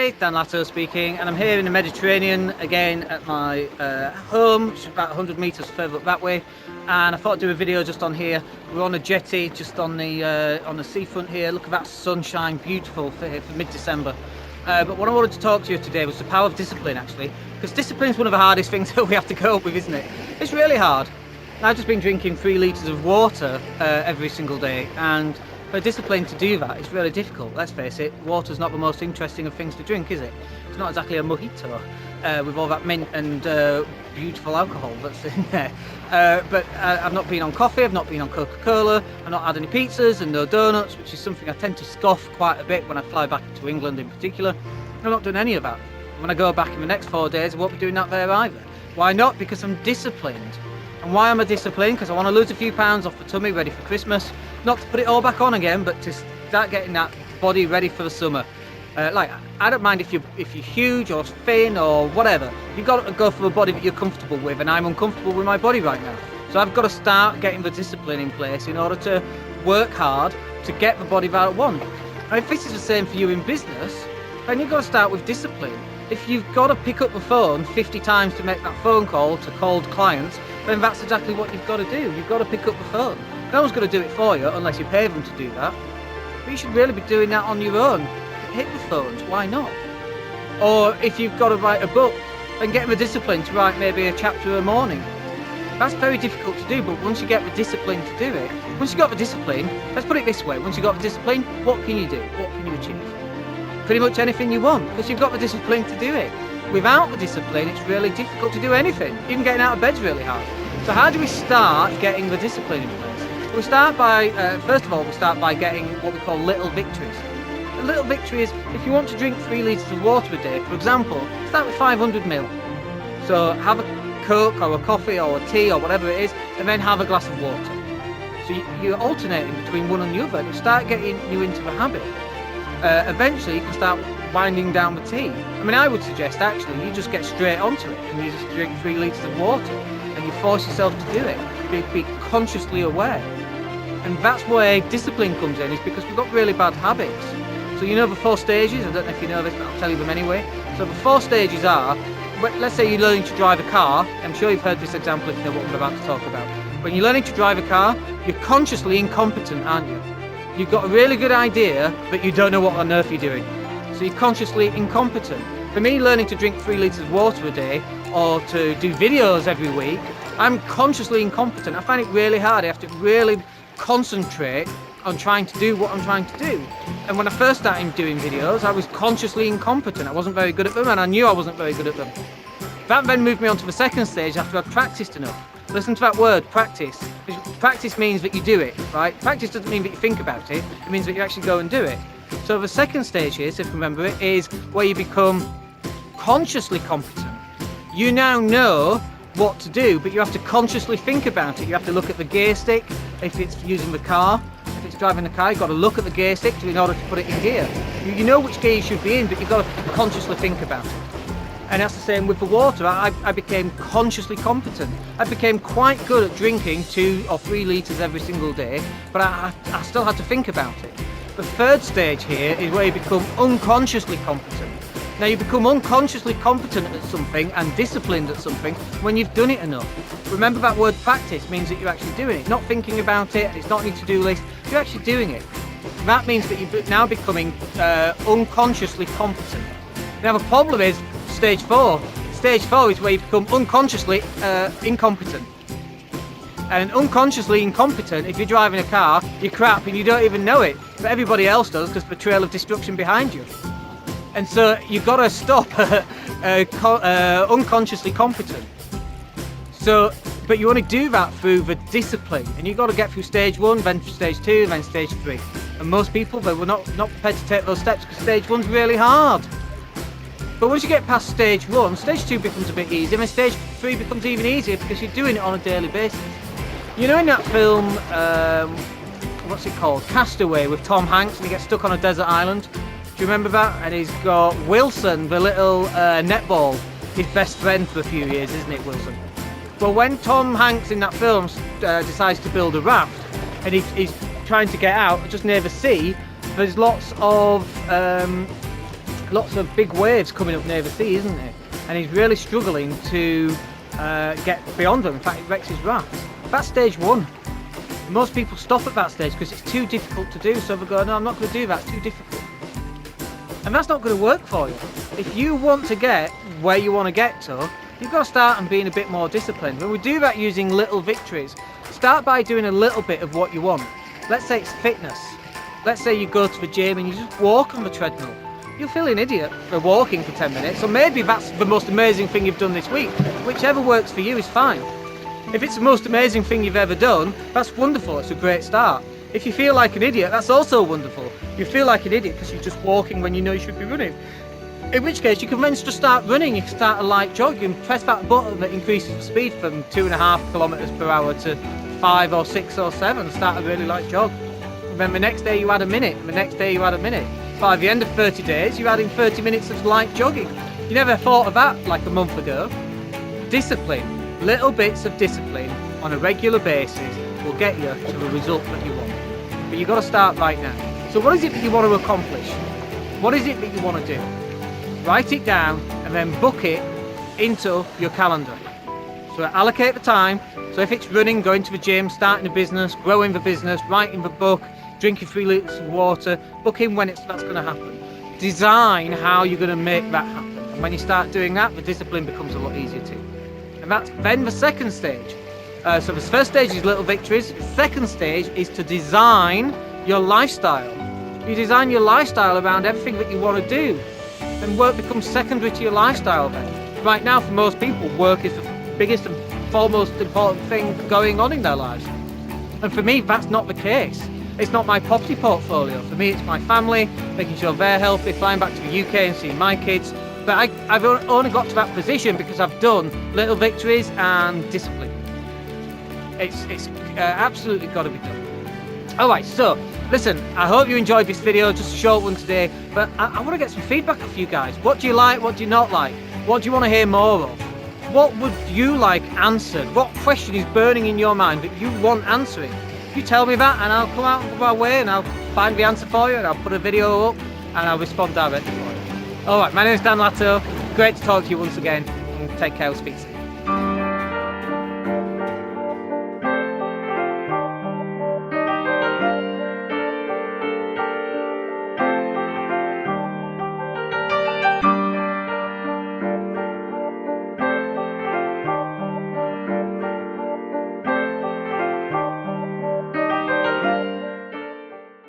Hi, Dan Latto speaking, and I'm here in the Mediterranean again at my home, which is about 100 metres further up that way. And I thought I'd do a video just on here. We're on a jetty just on the seafront here. Look at that sunshine, beautiful for mid-December. But what I wanted to talk to you today was the power of discipline, actually, because discipline is one of the hardest things that we have to cope with, isn't it? It's really hard. I've just been drinking 3 litres of water every single day, and for discipline to do that, it's really difficult. Let's face it, water's not the most interesting of things to drink, is it? It's not exactly a mojito with all that mint and beautiful alcohol that's in there. But I've not been on coffee, I've not been on Coca-Cola, I've not had any pizzas and no donuts, which is something I tend to scoff quite a bit when I fly back to England in particular. I've not done any of that. When I go back in the next 4 days, I won't be doing that there either. Why not? Because I'm disciplined. And why am I disciplined? Because I want to lose a few pounds off the tummy ready for Christmas. Not to put it all back on again, but to start getting that body ready for the summer. I don't mind if you're huge or thin or whatever. You've got to go for a body that you're comfortable with, and I'm uncomfortable with my body right now. So I've got to start getting the discipline in place in order to work hard to get the body that I want. And if this is the same for you in business, then you've got to start with discipline. If you've got to pick up the phone 50 times to make that phone call to cold clients, then that's exactly what you've got to do. You've got to pick up the phone. No one's going to do it for you unless you pay them to do that. But you should really be doing that on your own. Hit the phones, why not? Or if you've got to write a book, then get the discipline to write maybe a chapter a morning. That's very difficult to do, but once you get the discipline to do it, once you've got the discipline, let's put it this way, once you've got the discipline, what can you do? What can you achieve? Pretty much anything you want, because you've got the discipline to do it. Without the discipline, it's really difficult to do anything. Even getting out of bed's really hard. So how do we start getting the discipline in place? We start by, first of all, we start by getting what we call little victories. A little victory is, if you want to drink 3 litres of water a day, for example, start with 500ml. So have a Coke or a coffee or a tea or whatever it is, and then have a glass of water. So you're alternating between one and the other, and you start getting you into the habit. Eventually you can start winding down the tea. I mean, I would suggest actually you just get straight onto it and you just drink 3 litres of water and you force yourself to do it. Be consciously aware. And that's where discipline comes in, is because we've got really bad habits. So you know the 4 stages, I don't know if you know this, but I'll tell you them anyway. So the 4 stages are, let's say you're learning to drive a car. I'm sure you've heard this example if you know what I'm about to talk about. When you're learning to drive a car, you're consciously incompetent, aren't you? You've got a really good idea, but you don't know what on earth you're doing. So you're consciously incompetent. For me, learning to drink 3 litres of water a day or to do videos every week, I'm consciously incompetent. I find it really hard. I have to really concentrate on trying to do what I'm trying to do. And when I first started doing videos, I was consciously incompetent. I wasn't very good at them, and I knew I wasn't very good at them. That then moved me on to the second stage after I'd practiced enough. Listen to that word, practice. Practice means that you do it, right? Practice doesn't mean that you think about it. It means that you actually go and do it. So the second stage is, if you remember it, is where you become consciously competent. You now know what to do, but you have to consciously think about it. You have to look at the gear stick if it's using the car. If it's driving the car, you've got to look at the gear stick in order to put it in gear. You know which gear you should be in, but you've got to consciously think about it. And that's the same with the water. I became consciously competent. I became quite good at drinking 2 or 3 litres every single day, but I still had to think about it. The third stage here is where you become unconsciously competent. Now you become unconsciously competent at something and disciplined at something when you've done it enough. Remember, that word practice means that you're actually doing it, not thinking about it, it's not on your to-do list, you're actually doing it. That means that you're now becoming unconsciously competent. Now the problem is stage 4. Stage 4 is where you become unconsciously incompetent. And unconsciously incompetent, if you're driving a car, you're crap and you don't even know it, but everybody else does because of the trail of destruction behind you. And so you've got to stop unconsciously competent. So, but you want to do that through the discipline, and you've got to get through stage 1, then stage 2, then stage 3. And most people, they were not prepared to take those steps because stage 1's really hard. But once you get past stage 1, stage 2 becomes a bit easier, and then stage 3 becomes even easier because you're doing it on a daily basis. You know, in that film, what's it called? Castaway, with Tom Hanks, and he gets stuck on a desert island. Do you remember that? And he's got Wilson, the little netball, his best friend for a few years, isn't it, Wilson? Well, when Tom Hanks in that film decides to build a raft, and he's trying to get out just near the sea, there's lots of lots of big waves coming up near the sea, isn't there? And he's really struggling to get beyond them. In fact, it wrecks his raft. That's stage 1. Most people stop at that stage because it's too difficult to do, so they go, no, I'm not going to do that, it's too difficult. And that's not going to work for you. If you want to get where you want to get to, you've got to start and being a bit more disciplined. When we do that using little victories, start by doing a little bit of what you want. Let's say it's fitness. Let's say you go to the gym and you just walk on the treadmill. You'll feel an idiot for walking for 10 minutes, or maybe that's the most amazing thing you've done this week. Whichever works for you is fine. If it's the most amazing thing you've ever done, that's wonderful, it's a great start. If you feel like an idiot, that's also wonderful. You feel like an idiot because you're just walking when you know you should be running. In which case, you can then just start running. You can start a light jog. You can press that button that increases the speed from 2.5 kilometers per hour to 5 or 6 or 7. Start a really light jog. And then the next day you add a minute. And the next day you add a minute. By the end of 30 days, you're adding 30 minutes of light jogging. You never thought of that like a month ago. Discipline, little bits of discipline on a regular basis will get you to the result that you want. But you've got to start right now. So what is it that you want to accomplish? What is it that you want to do? Write it down and then book it into your calendar. So allocate the time. So if it's running, going to the gym, starting a business, growing the business, writing the book, drinking 3 litres of water, book in when that's going to happen. Design how you're going to make that happen. And when you start doing that, the discipline becomes a lot easier too. And that's then the second stage. So the first stage is little victories. The second stage is to design your lifestyle. You design your lifestyle around everything that you want to do. And work becomes secondary to your lifestyle then. Right now, for most people, work is the biggest and foremost important thing going on in their lives. And for me, that's not the case. It's not my property portfolio. For me, it's my family, making sure they're healthy, flying back to the UK and seeing my kids. But I've only got to that position because I've done little victories and discipline. It's absolutely got to be done. Alright, so listen, I hope you enjoyed this video, just a short one today, but I want to get some feedback off you guys. What do you like, what do you not like? What do you want to hear more of? What would you like answered? What question is burning in your mind that you want answering? You tell me that and I'll come out of my way and I'll find the answer for you and I'll put a video up and I'll respond directly for you. Alright, my name is Dan Latto, great to talk to you once again, and take care, we'll speak soon.